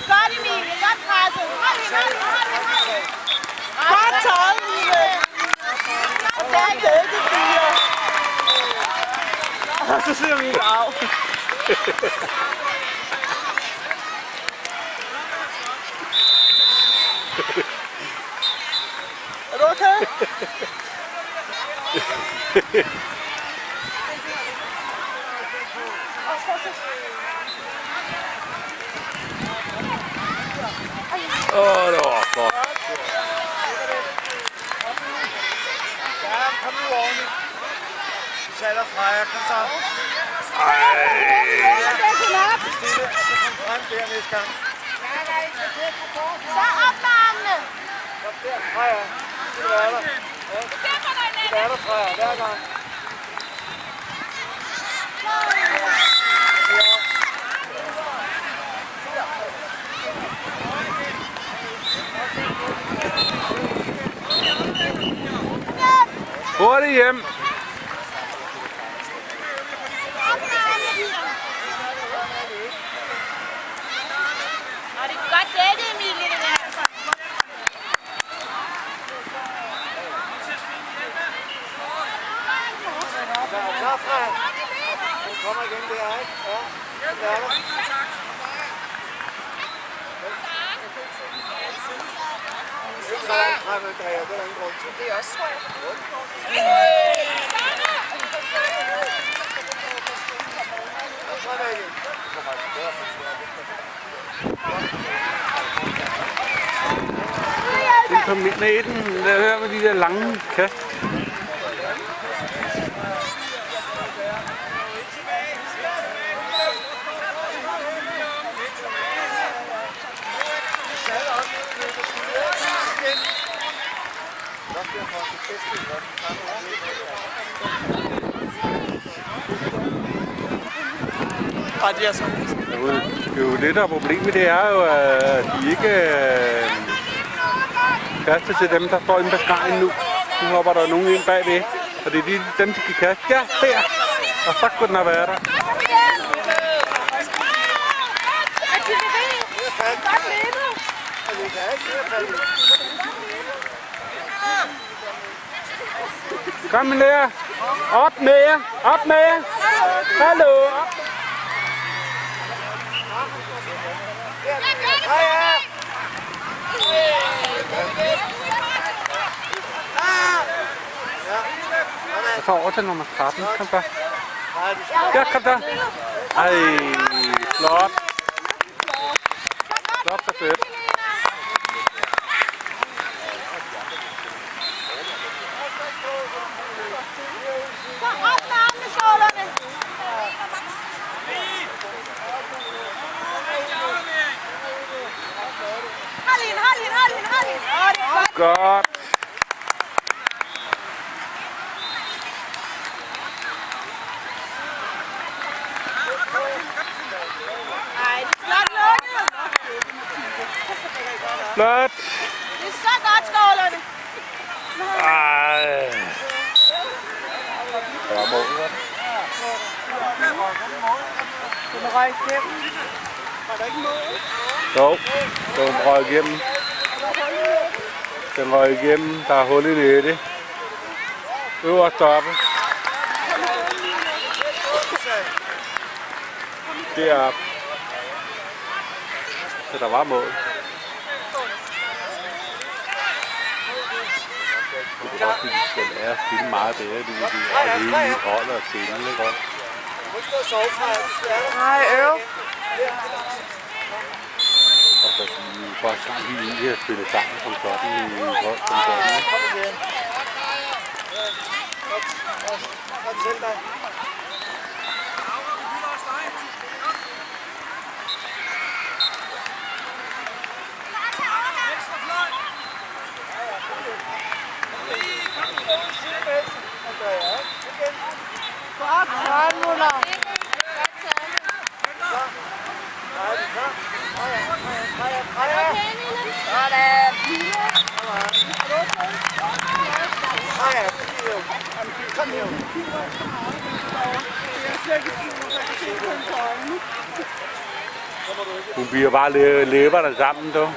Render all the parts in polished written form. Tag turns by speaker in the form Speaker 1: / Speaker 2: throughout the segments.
Speaker 1: Godt, Emilie. Godt presset. Hold hende. Godt taget, Emilie. Og begge fire. Og så sidder vi i grav. Er du okay?
Speaker 2: Det var flot.
Speaker 3: Ja, kom nu ordentligt. Sætter Freja, kom så. Stille, og så kom frem der næste gang.
Speaker 1: Så op med armene.
Speaker 3: Kom der, Freja. Det skal være der. Ja. Det skal være der, Freja, hver gang.
Speaker 2: Hurtigt hjem.
Speaker 1: Og det er godt dækket, Emilie, det der.
Speaker 3: Klar, Freja. Du kommer igen der, ikke? Ja, det er der. Ikke så langt frem, Andrea. Det er der ingen grund til.
Speaker 1: Det er også, tror jeg.
Speaker 3: Fremad igen.
Speaker 2: Den kom ind i den. Lad høre med de der lange kast. Det er jo det, der er problemet, det er jo, at de ikke kaster til dem, der står inde på stregen nu. Nu hopper der nogen ind bagved, og det er dem, de kan kaste. Ja, der! Og så kunne den have været der. Kom med der! Op med jer! Op med jer! Hallo! Op. Og så over til nummer 13. Kom der. Ja, kom der. Ej, flot. Flot og fedt.
Speaker 1: Så op med armene, skålerne. Hold hende.
Speaker 2: Godt.
Speaker 1: Ej, det er flot lukket.
Speaker 2: Flot.
Speaker 1: Det er så godt, skålerne.
Speaker 2: Ej. Det var målet.
Speaker 1: Den røg igennem. Var der ikke mål?
Speaker 2: Jo, den røg igennem. Den røg igennem. Der er hul i nettet. Øverst oppe. Deroppe. Så der var mål. Det er godt, at de skal lære at spille meget bedre. De er hele holdet og spille, ikke også?
Speaker 1: Nej, øv.
Speaker 2: Og så sige, første gang vi egentlig har spillet sammen som sådan i hold som sådan.
Speaker 3: Kom igen. Kom selv dig.
Speaker 1: Godt, sådan, Muller.
Speaker 3: Kom her.
Speaker 2: Hun bliver bare læberne sammen, du.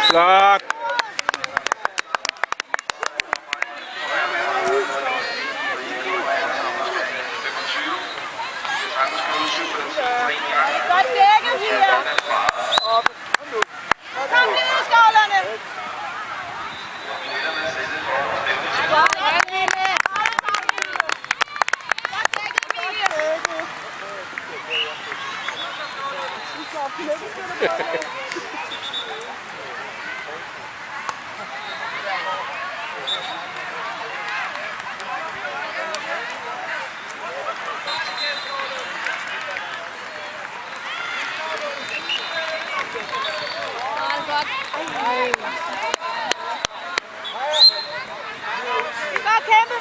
Speaker 2: Flot.
Speaker 4: Godt dækket, Pia. Kom lige ud, skovlerne. Godt dækket. Godt dækket, Emilie.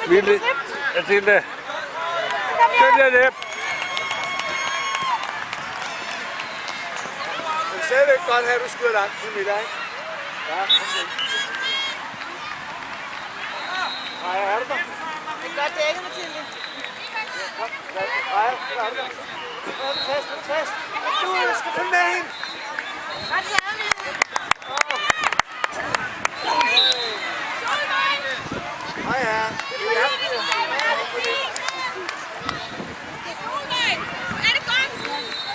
Speaker 2: Vildt. Mathilde. Sæt jer ned.
Speaker 3: Men selv ikke godt have, at du skyder langt til middag, ikke? Ja, nej, er du der?
Speaker 4: Det er godt dækket, Mathilde.
Speaker 3: Kom, nej, er du der? Test. Du skal følge med hende.
Speaker 4: Godt taget, Mille.
Speaker 3: Hej, ja.
Speaker 4: Det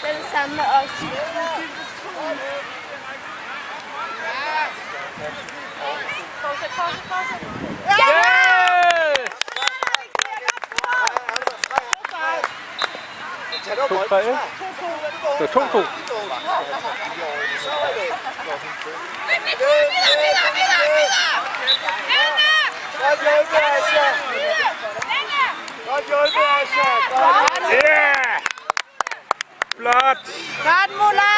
Speaker 4: er det samme med os. Fortsæt.
Speaker 3: Tag dog bolden.
Speaker 2: Det er 2-2.
Speaker 3: Godt hjulpet, Asja. Godt hjulpet, Asja.
Speaker 2: Ja! Flot.
Speaker 4: Godt, Mulla.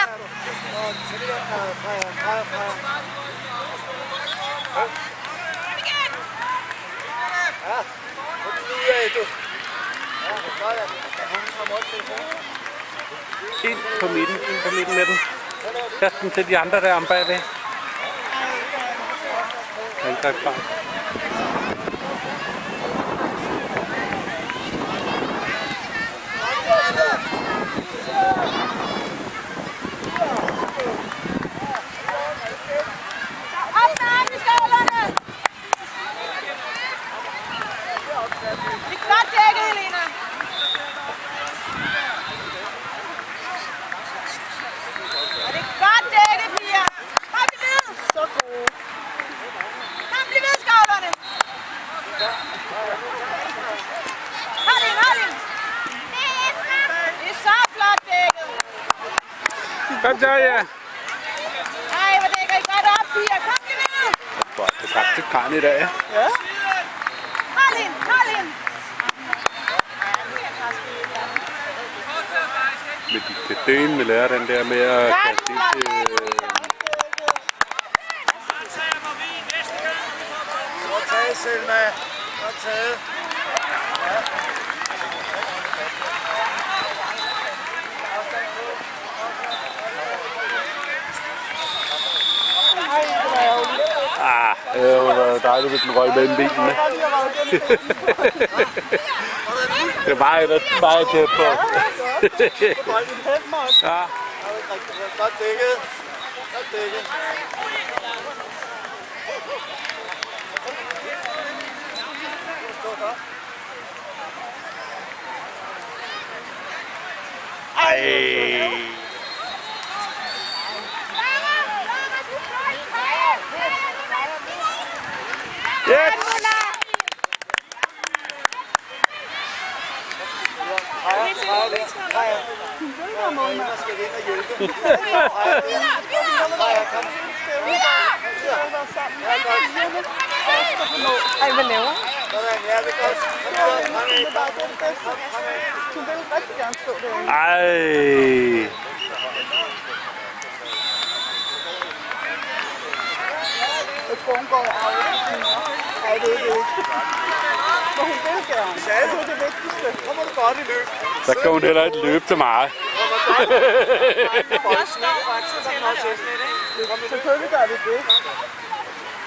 Speaker 3: Ja, kom nu af, du. Ja, godt, at hun kommer også til.
Speaker 2: Ind på midten med den. Kast den til de andre der om bagved. Angreb frem.
Speaker 4: Op med armen i skovlerne. Det er godt dækket, Helena. Og det er godt dækket, Pia. Kom i ned. Så gode. Kom lige ved skovlerne. Hold ind. Det er så flot dækket.
Speaker 2: Kom så, ja.
Speaker 4: Ej, hvor dækker I godt op, Pia. Kom lige ned.
Speaker 2: Godt, det er til Karen i dag.
Speaker 4: Ja. Hold ind.
Speaker 2: Men de kan døen med lære den der med at kaste ind til...
Speaker 3: Godt taget, Selma. Godt taget. Ja.
Speaker 2: Det var dejligt, hvis den røg mellem benene. Det var meget tæt på. Ja.
Speaker 3: Godt dækket. Godt dækket.
Speaker 2: Ej. Yes.
Speaker 3: Skal ind og hjælpe.
Speaker 4: Ej, hvad laver?
Speaker 3: Sådan, ja, det er godt.
Speaker 1: Hun vil rigtig gerne stå derinde.
Speaker 2: Ej.
Speaker 1: Jeg tror, hun går af. Nej, det er det ikke. Men hun vil gerne. Det er det vigtigste.
Speaker 3: Så må du godt i løb.
Speaker 2: Så kan hun heller ikke løbe så meget.
Speaker 3: Så må
Speaker 1: Selvfølgelig gør vi det.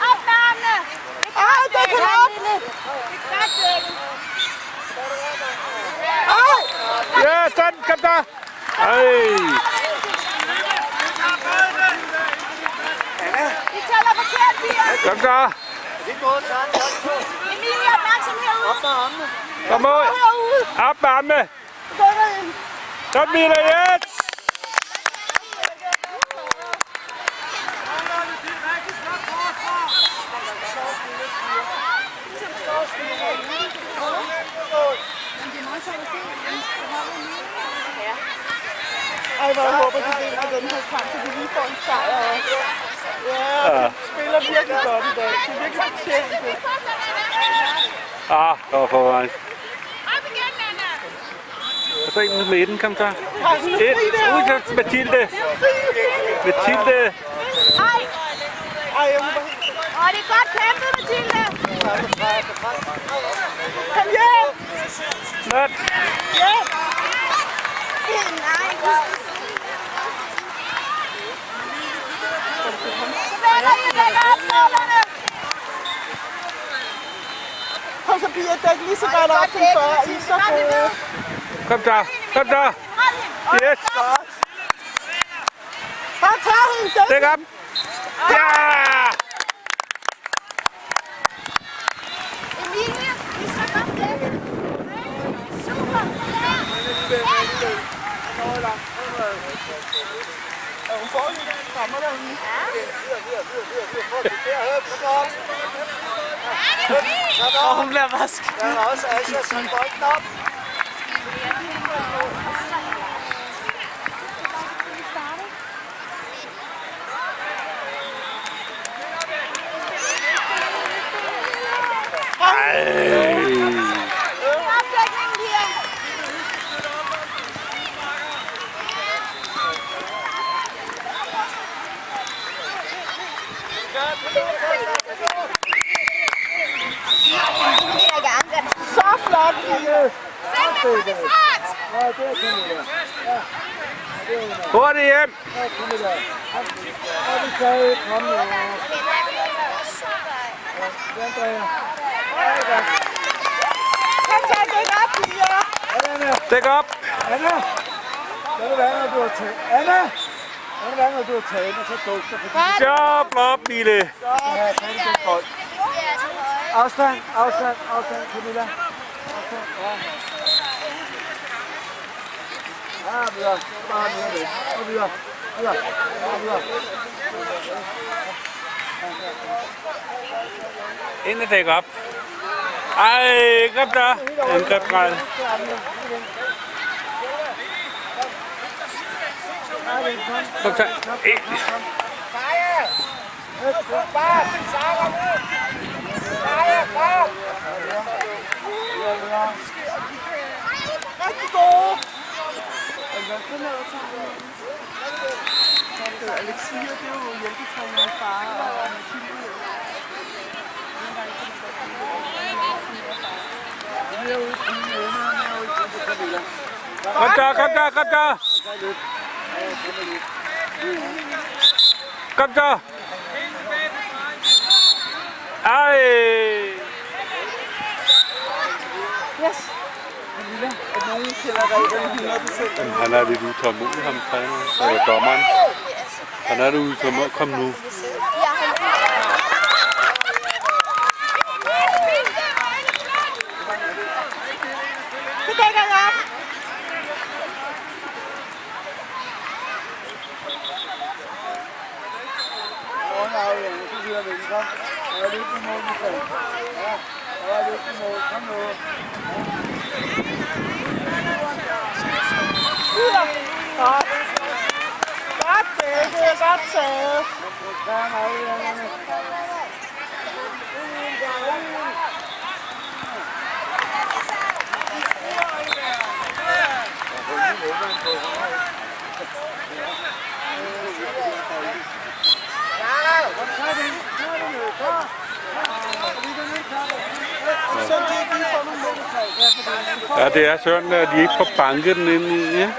Speaker 4: Op med armene!
Speaker 1: Ej, det kan op!
Speaker 4: Det er godt, Dækken.
Speaker 1: Ej!
Speaker 2: Ja, sådan, kom der! Ej!
Speaker 4: I tæller forkert, piger.
Speaker 2: Kom der!
Speaker 4: Emilie, opmærksom herude.
Speaker 3: Op med armene.
Speaker 2: Kom ud!
Speaker 4: Herude.
Speaker 2: Op med armene!
Speaker 1: Gå derind.
Speaker 2: Kom, Mila, yes!
Speaker 1: Ej, hvor jeg håber, de vinder den her kamp, så de lige får en sejr også. Ja, de spiller virkelig godt i dag. De er virkelig fortjent det.
Speaker 2: Ah, det var for mig.
Speaker 4: Op igen, Anna.
Speaker 2: Og så en med den, kom så.
Speaker 1: Har den fri der?
Speaker 2: Ud til Mathilde. Mathilde.
Speaker 4: Ej.
Speaker 1: Ej, jeg må bare...
Speaker 4: Åh, det er godt kæmpet, Mathilde.
Speaker 1: Kom hjem!
Speaker 2: Nat.
Speaker 1: Hjem!
Speaker 4: Nej. Så vender I og lægger op stålerne.
Speaker 1: Kom så, piger, dæk lige så godt op som før. I er så gode.
Speaker 2: Kom der. Kom der.
Speaker 4: Hold hende.
Speaker 2: Yes.
Speaker 1: Godt. Bare tag hende, dæk.
Speaker 2: Dæk op. Ja!
Speaker 4: Emilie, I er så godt dækket. Super.
Speaker 1: Ja, hun får lige rammer derude.
Speaker 3: Og hun bliver vasket. Der er også Asja, så bolden op.
Speaker 4: Opdækningen her.
Speaker 1: Så flot, piger.
Speaker 4: Sæt dig på det fart.
Speaker 1: Ja, det er Camilla. Ja,
Speaker 2: Hurtigt hjem.
Speaker 1: ja, Camilla. Ja, det kan I. Kom nu. Kom så, dæk op, piger. Anna,
Speaker 2: Dæk op.
Speaker 1: Anna. Lad det være, når du har taget. Anna. Lad det være, når du har taget, og så dugter. Fordi
Speaker 2: Job op, Mille.
Speaker 1: ja, så er det den bold. Afstand, afstand, afstand, Camilla. Afstand, ja. Ja, videre. Bare videre væk. Og videre. Videre. Ja, videre.
Speaker 2: Ind og dæk op. Ej, kom der. Angrebsgrad. Kom så.
Speaker 1: Rigtig gode. Alexia, det er jo hjælpetræner far og Mathilde.
Speaker 2: Kom der, kom der, kom der. Kom der. Ej.
Speaker 1: Yes. Camilla, at nogen kender reglerne 100%.
Speaker 2: Han er lidt utålmodig, ham træner. Eller dommeren. Han er lidt utålmodig. Kom nu.
Speaker 1: Det dækker jeg op. Nej, du bliver væk. Kom. Jeg er lidt i mål, Michael. Ja, jeg er lidt i mål. Kom nu. Godt. Godt dækket. Godt taget. Ja, nej,
Speaker 2: Ja, det er sådan, at de ikke får banket den ind i. Ja.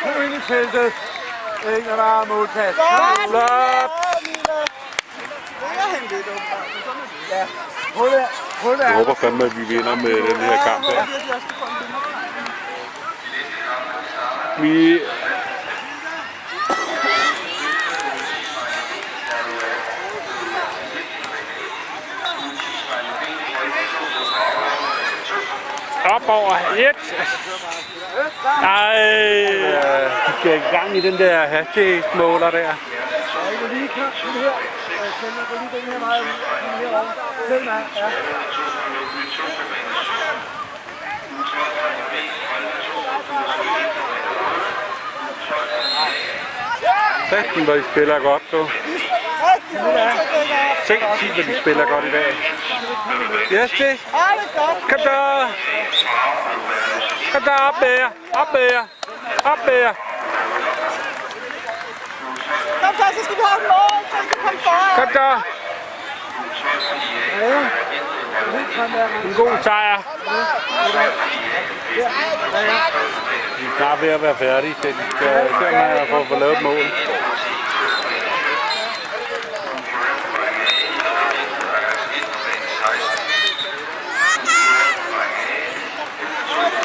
Speaker 3: Nu ind i feltet. Ikke, når der er målkast.
Speaker 2: Flot!
Speaker 3: Ja. Hun
Speaker 2: Jeg håber fandme, at vi vinder med den her kamp her. Vi... Op over 1. Nej, de skal i gang i den der hastighedsmåler der.
Speaker 3: Jeg går lige klar til det her. Jeg går lige den her vej herovre. Selv mig, ja.
Speaker 2: Sætten, hvor de spiller godt, du. Se, hvor de spiller godt i dag. Yes, det. Kom der. Kom der, op med jer. Op med jer. Op med jer.
Speaker 4: Kom så, så skal vi have et mål, så vi kan komme foran.
Speaker 2: Kom der. En god sejr. Vi er snart ved at være færdige, så de skal se, om jeg får lavet et mål.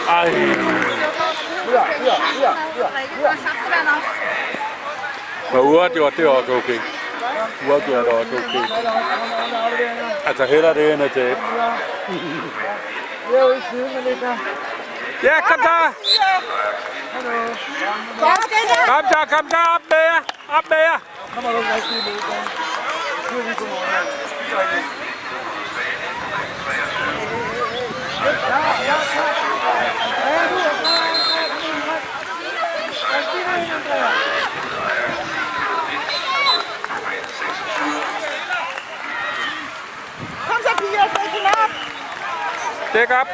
Speaker 2: Ej. Men uafgjort, det er også okay. Uafgjort er også okay. Altså hellere det end at tabe. Ja, kom der! Kom der, op med jer! Op med jer!
Speaker 4: Kom så, piger, dæk hende op.
Speaker 2: Dæk op!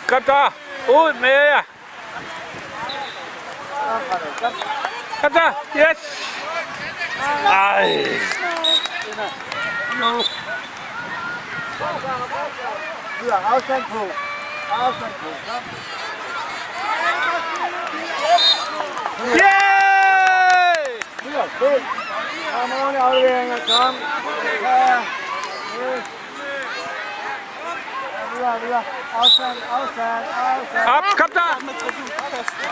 Speaker 2: Kom der! Ud med jer! Kom der! Yes! Ej!
Speaker 3: Afstand på. Afstand på.
Speaker 2: Yay!
Speaker 3: Kom ordentligt afleveringer. Kom. Ja. Videre. Afstand.
Speaker 2: Op, kom der! Kom der!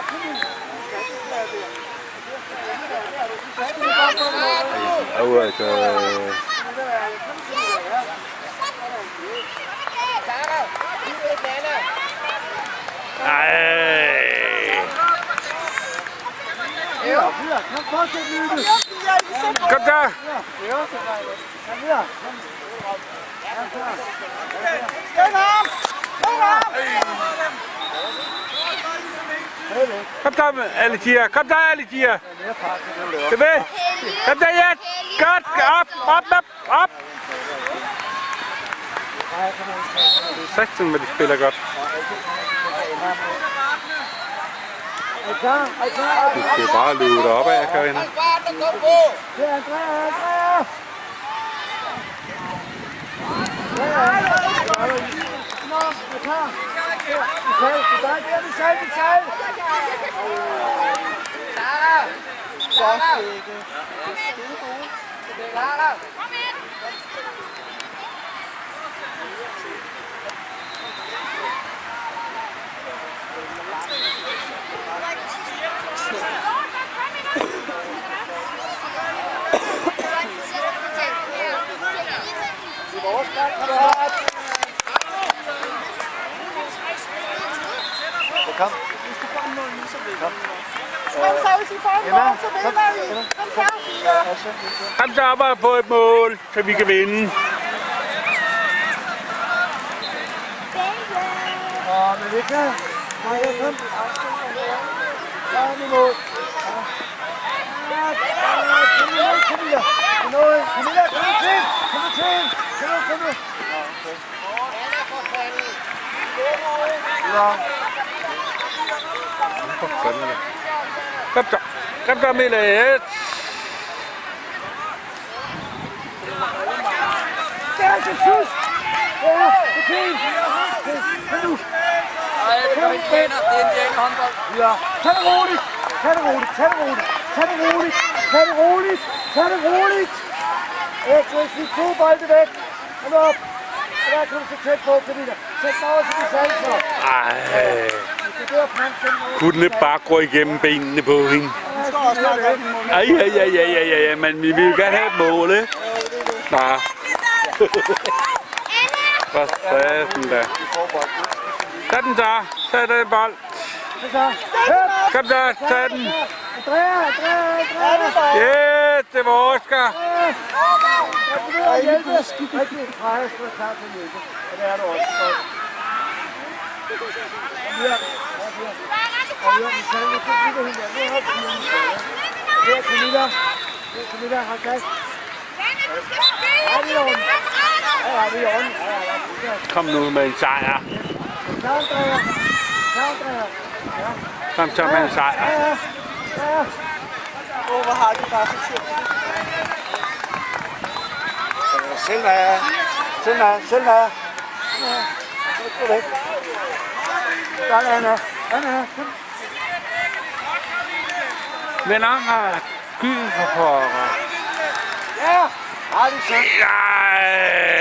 Speaker 2: Kom der, Alicia! Kom der, Alicia! Tilbage! Kom der, Jan! Godt! Op! Sætten, hvor de spiller godt. Du skal bare løbe derop af, Karina.
Speaker 3: Det er Andrea! Kom.
Speaker 4: Kom så, hvis I får et mål, så vinder vi. Kom så.
Speaker 2: Kom så op og få et mål, så vi kan vinde.
Speaker 3: Men vi kan. Kom. Kom i mål.
Speaker 2: Kom så, Mille.
Speaker 3: Nej, det er indianerhåndbold.
Speaker 1: Ja, tag det roligt. Tag det roligt. Tag det roligt. Tag det roligt. Tag det roligt. Tag det roligt. Ekvis, vi 2 bolde væk. Kom op. Og der kan du så tæt på, Camilla. Sæt dig over til de salser.
Speaker 2: Ej.
Speaker 1: Det er der frem til.
Speaker 2: Kunne den ikke bare gå igennem benene på hende? Ej, men vi vil jo gerne have et mål, ikke? Nej. Hvad satan da? Tag den så. Tag den bold. Kom så, tag den. Yes, det var Oscar.
Speaker 1: Og hjælpe os. Rigtig Freja skal være klar til at hjælpe. Og det er du også. Kom her. Kom her. Vi tager lidt til hinanden. Her, Camilla. Her, Camilla. Hold fast. Ja, det er ordentligt. Ja, det er ordentligt.
Speaker 2: Kom nu med en sejr.
Speaker 1: Kavndrejer.
Speaker 2: Kom så med en sejr.
Speaker 1: Ja.
Speaker 4: Hvor har du bare for tid?
Speaker 1: Selv der. Gå væk. Sådan, Anna.
Speaker 2: Venner har skyld for pokker.
Speaker 1: Ja, har du så.
Speaker 2: Nej.